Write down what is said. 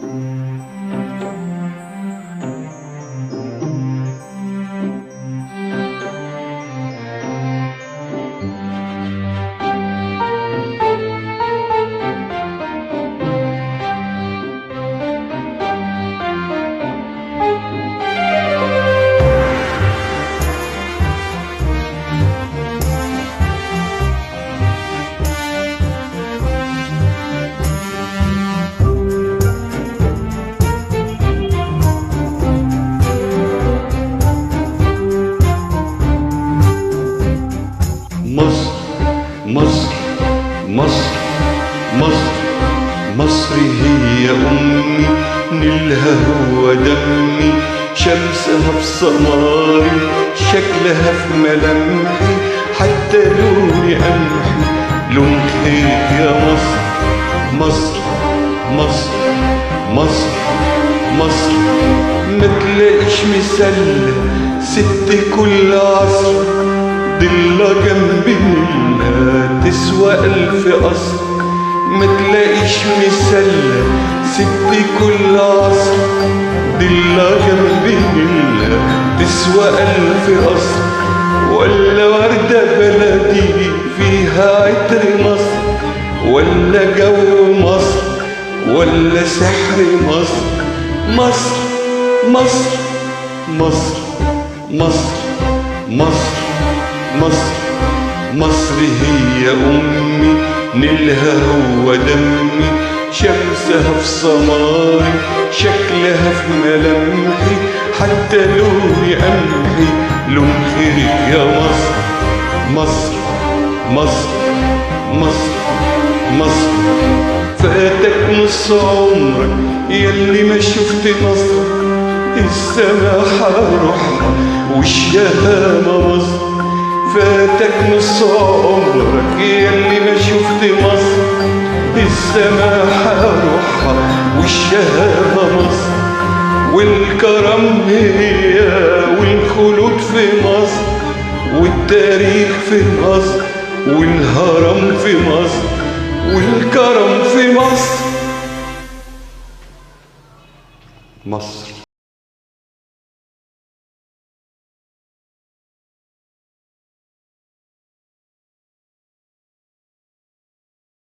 مصر مصر مصر مصر مصر هي أمي، نيلها هو دمي، شمسها في سماري، شكلها في ملامحي، حتى لوني قمحي، لون خير يا مصر. مصر مصر مصر مصر ما تلاقيش مثال ست كل عصر، ضلة جنب منها تسوى 1000 قصر. ما تلاقيش مثال ست كل عصر، ضلة جنب منها تسوى 1000 قصر. ولا وردة بلدي فيها عطر مصر، ولا جو مصر، ولا سحر مصر. مصر مصر مصر مصر مصر مصر مصر هي أمي، نيلها هو دمي، شمسها في سماري، شكلها في ملامحي، حتى لوني قمحي، لون خيرك يا مصر. مصر مصر مصر مصر فاتك نص عمرك ياللي ما شفت مصر، السماحة روحها والشهامة مصر. فاتك نص عمرك ياللي ما شفت مصر، السماحة روحها والشهامة مصر. والكرم هي والخلود في مصر، والتاريخ في مصر، والهرم في مصر، والكرم في مصر. مصر